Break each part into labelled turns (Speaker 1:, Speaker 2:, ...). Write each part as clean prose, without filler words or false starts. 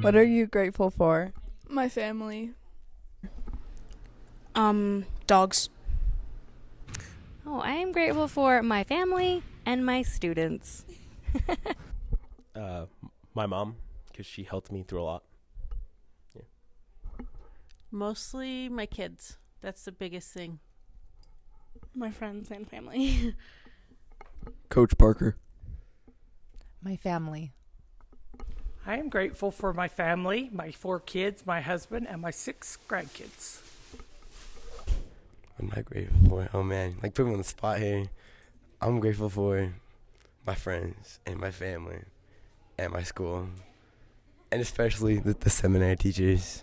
Speaker 1: What are you grateful for?
Speaker 2: My family.
Speaker 3: Dogs.
Speaker 4: Oh, I am grateful for my family and my students.
Speaker 5: My mom, because she helped me through a lot.
Speaker 6: Mostly my kids. That's the biggest thing.
Speaker 3: My friends and family.
Speaker 7: Coach Parker.
Speaker 1: My family.
Speaker 8: I am grateful for my family, my 4 kids, my husband, and my 6 grandkids.
Speaker 7: What am I grateful for? Oh man, like put me on the spot here. I'm grateful for my friends and my family and my school, and especially the seminary teachers.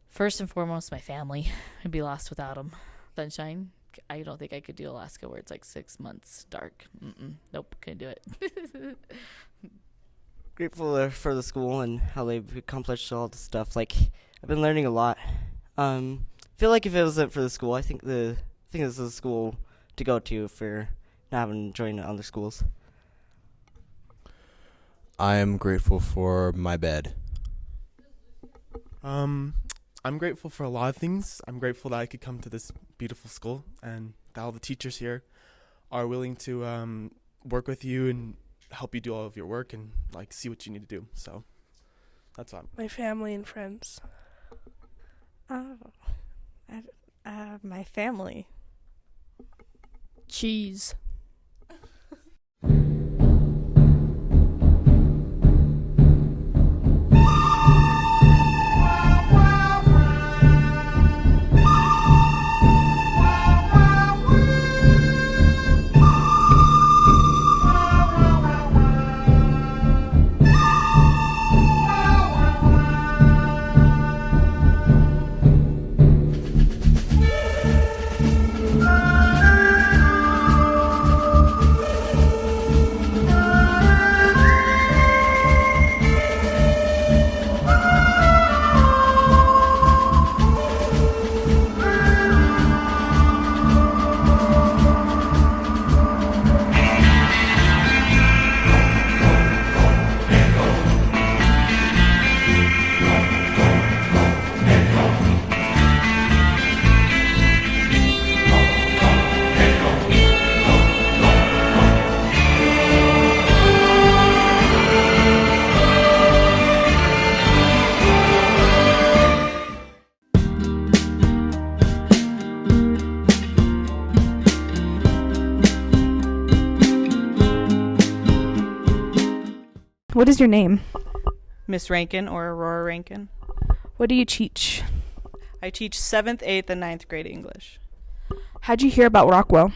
Speaker 9: First and foremost, my family. I'd be lost without them. Sunshine. I don't think I could do Alaska where it's like 6 months dark. Nope, couldn't do it.
Speaker 10: Grateful for the school and how they've accomplished all the stuff. Like, I've been learning a lot. Feel like if it wasn't for the school, I think this is the school to go to for not having joined other schools.
Speaker 11: I am grateful for my bed.
Speaker 12: I'm grateful for a lot of things. I'm grateful that I could come to this beautiful school and that all the teachers here are willing to work with you and help you do all of your work and like see what you need to do. So that's all.
Speaker 2: My family and friends.
Speaker 1: My family.
Speaker 2: Cheese.
Speaker 13: What is your name?
Speaker 3: Miss Rankin or Aurora Rankin.
Speaker 13: What do you teach?
Speaker 3: I teach 7th, 8th, and 9th grade English.
Speaker 13: How'd you hear about Rockwell?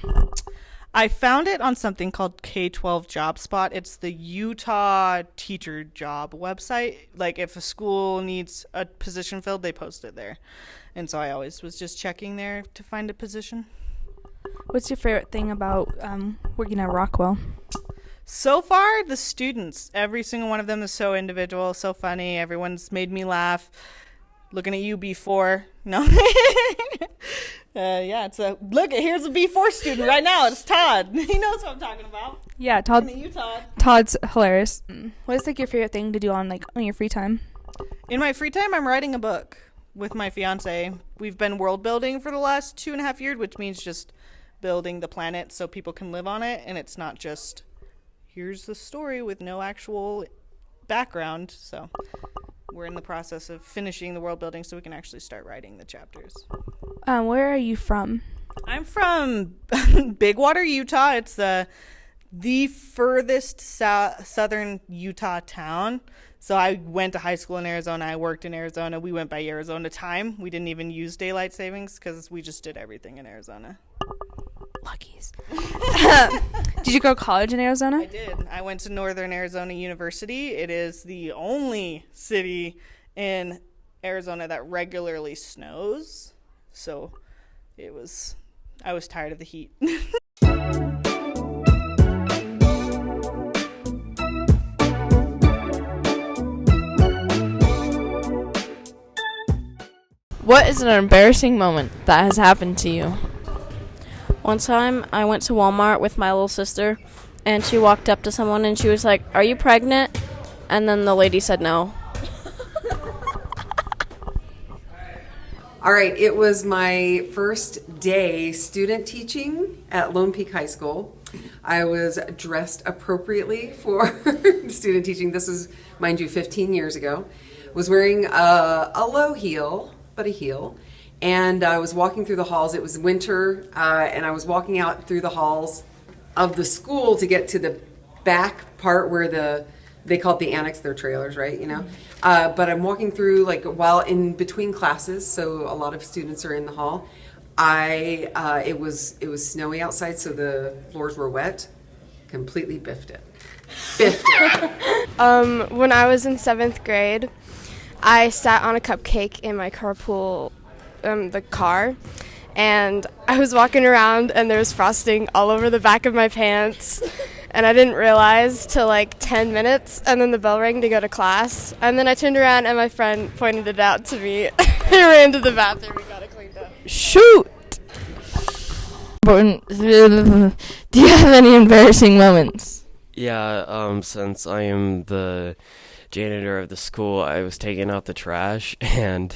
Speaker 3: I found it on something called K-12 Job Spot. It's the Utah teacher job website. Like if a school needs a position filled, they post it there. And so I always was just checking there to find a position.
Speaker 13: What's your favorite thing about working at Rockwell?
Speaker 3: So far, the students. Every single one of them is so individual, so funny. Everyone's made me laugh. Looking at you, B4. No. Yeah, it's here's a B4 student right now. It's Todd. He knows what I'm talking about.
Speaker 13: Yeah, Todd.
Speaker 3: Looking at you, Todd.
Speaker 13: Todd's hilarious. What is like your favorite thing to do on your free time?
Speaker 3: In my free time, I'm writing a book with my fiance. We've been world building for the last 2.5 years, which means just building the planet so people can live on it, and it's not just here's the story with no actual background. So we're in the process of finishing the world building so we can actually start writing the chapters.
Speaker 13: Where are you from?
Speaker 3: I'm from Bigwater, Utah. It's the furthest southern Utah town. So I went to high school in Arizona. I worked in Arizona. We went by Arizona time. We didn't even use daylight savings because we just did everything in Arizona.
Speaker 13: Luckies. Did you go to college in Arizona?
Speaker 3: I did. I went to Northern Arizona University. It is the only city in Arizona that regularly snows. So I was tired of the heat.
Speaker 2: What is an embarrassing moment that has happened to you?
Speaker 4: One time I went to Walmart with my little sister, and she walked up to someone and she was like, "Are you pregnant?"
Speaker 2: and then the lady said no.
Speaker 14: All right, it was my first day student teaching at Lone Peak High School. I was dressed appropriately for student teaching. This was, mind you, 15 years ago. Was wearing a low heel, but a heel. And I was walking through the halls. It was winter, and I was walking out through the halls of the school to get to the back part where they call it the annex, their trailers, right? You know, but I'm walking through like while in between classes, so a lot of students are in the hall. It was snowy outside, so the floors were wet. Completely biffed it.
Speaker 13: When I was in 7th grade, I sat on a cupcake in my carpool, the car, and I was walking around and there was frosting all over the back of my pants. And I didn't realize till like 10 minutes, and then the bell rang to go to class. And then I turned around and my friend pointed it out to me. I ran to the bathroom and got it cleaned up.
Speaker 2: Shoot! Do you have any embarrassing moments?
Speaker 15: Yeah, since I am the janitor of the school, I was taking out the trash, and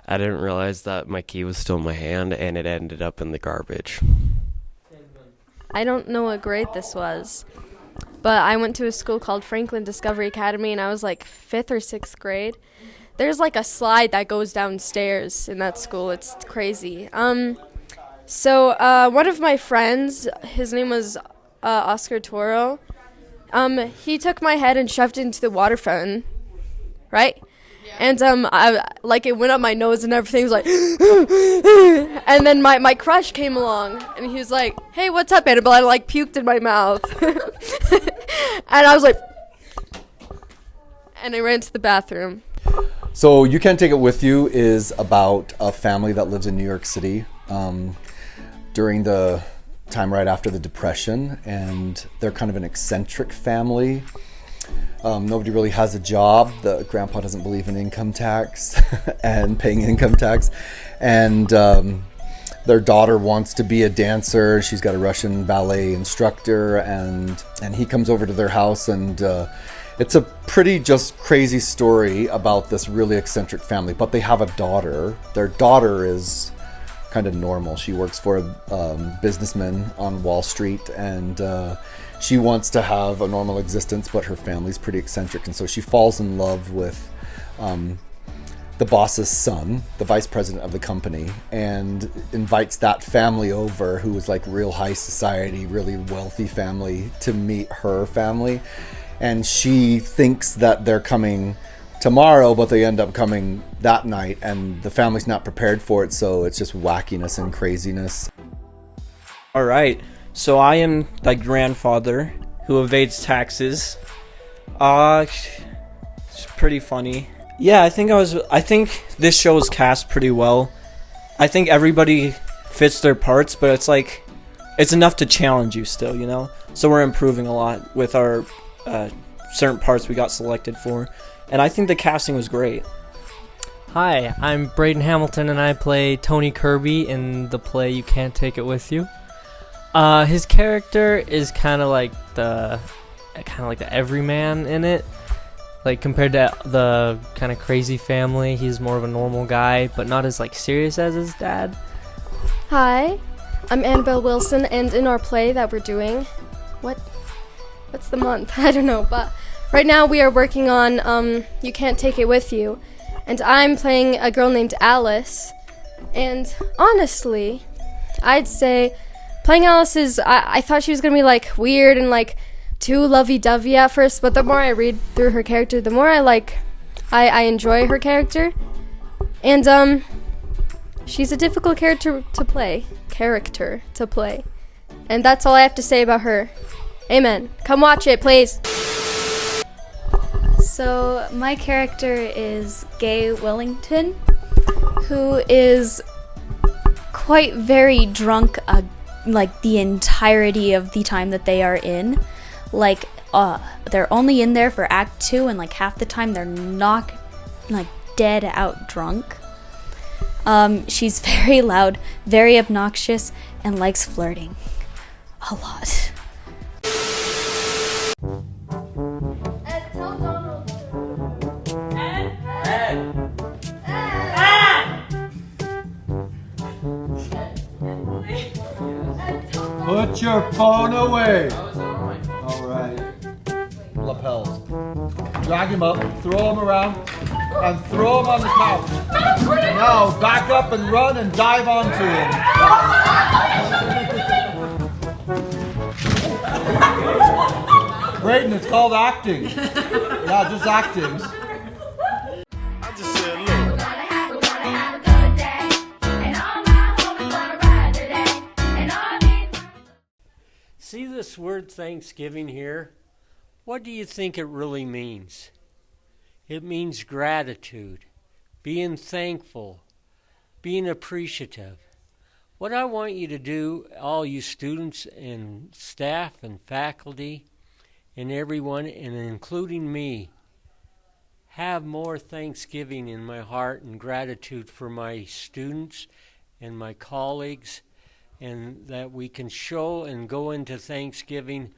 Speaker 15: I didn't realize that my key was still in my hand, and it ended up in the garbage.
Speaker 16: I don't know what grade this was, but I went to a school called Franklin Discovery Academy, and I was like 5th or 6th grade. There's like a slide that goes downstairs in that school. It's crazy. So one of my friends, his name was Oscar Toro, he took my head and shoved it into the water fountain, right? And it went up my nose and everything was like, and then my crush came along and he was like, "Hey, what's up, Annabelle?" I like puked in my mouth, and I was like, and I ran to the bathroom.
Speaker 17: So You Can't Take It With You is about a family that lives in New York City during the time right after the Depression, and they're kind of an eccentric family. Nobody really has a job. The grandpa doesn't believe in income tax and paying income tax. And their daughter wants to be a dancer. She's got a Russian ballet instructor, and he comes over to their house, and it's a pretty just crazy story about this really eccentric family. But they have a daughter. Their daughter is kind of normal. She works for a businessman on Wall Street, and she wants to have a normal existence, but her family's pretty eccentric, and so she falls in love with the boss's son, the vice president of the company, and invites that family over, who is like real high society, really wealthy family, to meet her family. And she thinks that they're coming tomorrow, but they end up coming that night, and the family's not prepared for it, so it's just wackiness and craziness.
Speaker 18: All right. So I am the grandfather who evades taxes. It's pretty funny. Yeah, I think this show is cast pretty well. I think everybody fits their parts, but it's enough to challenge you still, you know? So we're improving a lot with our certain parts we got selected for. And I think the casting was great.
Speaker 19: Hi, I'm Braden Hamilton, and I play Tony Kirby in the play You Can't Take It With You. His character is kind of like the everyman in it. Like, compared to the kind of crazy family, he's more of a normal guy, but not as serious as his dad.
Speaker 13: Hi, I'm Annabelle Wilson, and in our play that we're doing, what's the month? I don't know, but right now we are working on You Can't Take It With You, and I'm playing a girl named Alice. And honestly, I'd say playing Alice is, I thought she was going to be weird and too lovey-dovey at first, but the more I read through her character, the more I enjoy her character. And she's a difficult character to play. And that's all I have to say about her. Amen. Come watch it, please.
Speaker 20: So my character is Gay Wellington, who is quite very drunk the entirety of the time that they are in. They're only in there for Act 2, and half the time they're not dead out drunk. She's very loud, very obnoxious, and likes flirting a lot.
Speaker 13: Tell Donald
Speaker 21: Put your phone away. All right. Lapels. Drag him up, throw him around, and throw him on the couch. Now back up and run and dive onto him. Braden, it's called acting. Yeah, just acting.
Speaker 22: I just said, look.
Speaker 23: See this word Thanksgiving here? What do you think it really means? It means gratitude, being thankful, being appreciative. What I want you to do, all you students and staff and faculty and everyone, and including me, have more Thanksgiving in my heart and gratitude for my students and my colleagues, and that we can show and go into Thanksgiving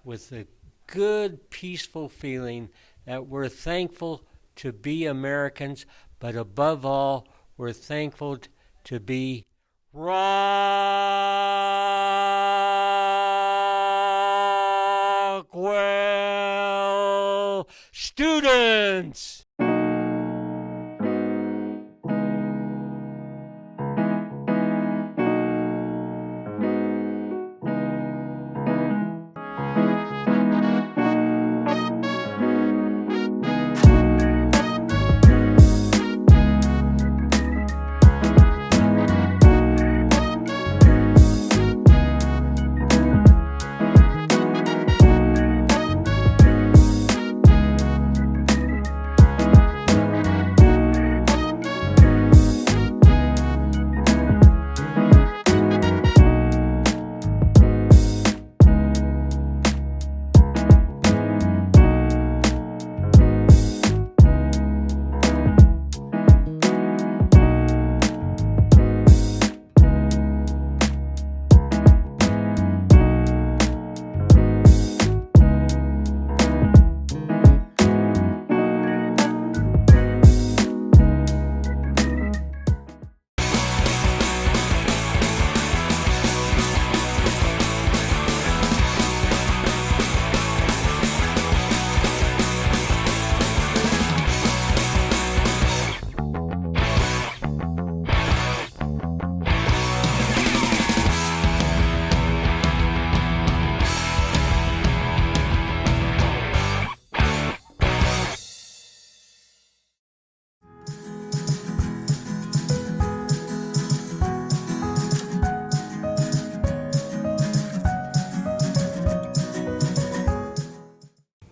Speaker 23: with a good, peaceful feeling that we're thankful to be Americans, but above all, we're thankful to be Rockwell students.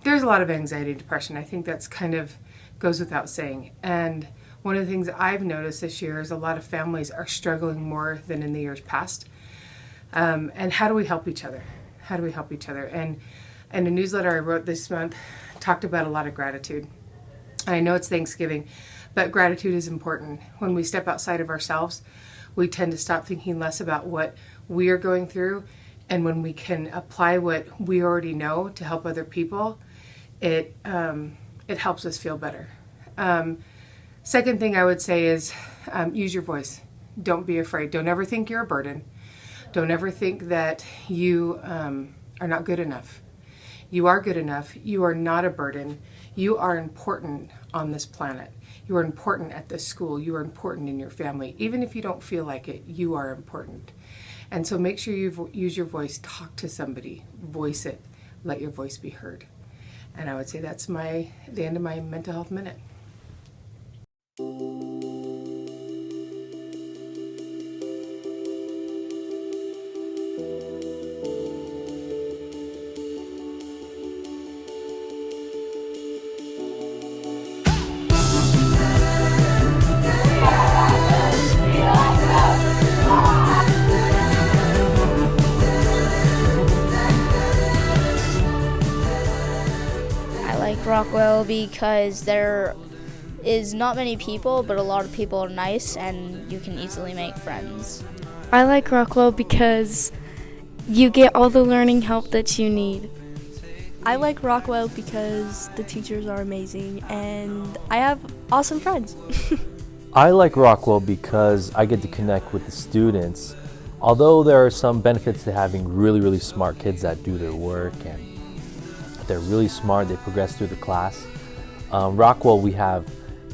Speaker 24: There's a lot of anxiety and depression. I think that's kind of goes without saying. And one of the things I've noticed this year is a lot of families are struggling more than in the years past. And how do we help each other? How do we help each other? And a newsletter I wrote this month talked about a lot of gratitude. I know it's Thanksgiving, but gratitude is important. When we step outside of ourselves, we tend to stop thinking less about what we are going through. And when we can apply what we already know to help other people, it helps us feel better. Second thing I would say is use your voice. Don't be afraid. Don't ever think you're a burden. Don't ever think that you are not good enough. You are good enough. You are not a burden. You are important on this planet. You are important at this school. You are important in your family. Even if you don't feel like it, you are important. And so make sure you use your voice. Talk to somebody. Voice it. Let your voice be heard. And I would say that's the end of my mental health minute.
Speaker 25: Rockwell because there is not many people, but a lot of people are nice and you can easily make friends.
Speaker 26: I like Rockwell because you get all the learning help that you need.
Speaker 27: I like Rockwell because the teachers are amazing and I have awesome friends.
Speaker 28: I like Rockwell because I get to connect with the students
Speaker 5: Although there are some benefits to having really, really smart kids that do their work and they're really smart, they progress through the class. Rockwell,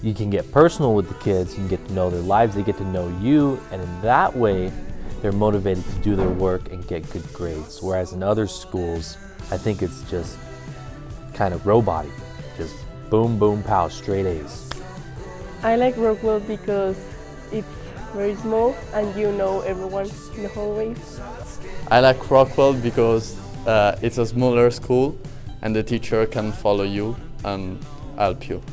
Speaker 5: you can get personal with the kids, you can get to know their lives, they get to know you, and in that way, they're motivated to do their work and get good grades. Whereas in other schools, I think it's just kind of robotic, just boom, boom, pow, straight A's.
Speaker 26: I like Rockwell because it's very small and you know everyone in the hallways.
Speaker 6: I like Rockwell because it's a smaller school and the teacher can follow you and help you.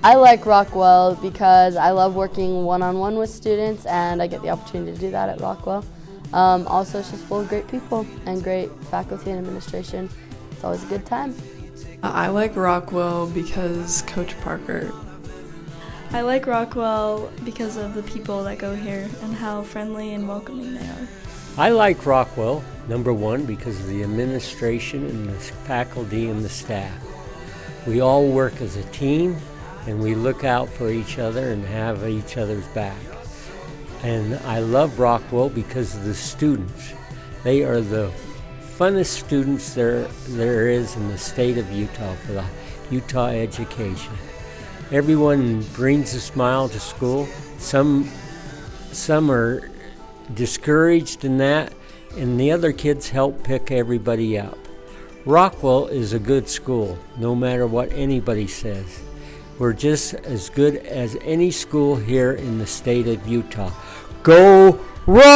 Speaker 7: I like Rockwell because I love working one-on-one with students and I get the opportunity to do that at Rockwell. Also, it's just full of great people and great faculty and administration. It's always a good time.
Speaker 8: I like Rockwell because Coach Parker.
Speaker 26: I like Rockwell because of the people that go here and how friendly and welcoming they are.
Speaker 23: I like Rockwell, number one, because of the administration and the faculty and the staff. We all work as a team and we look out for each other and have each other's back. And I love Rockwell because of the students. They are the funnest students there is in the state of Utah for the Utah education. Everyone brings a smile to school. Some are discouraged in that, and the other kids help pick everybody up. Rockwell is a good school, no matter what anybody says. We're just as good as any school here in the state of Utah. Go Rockwell!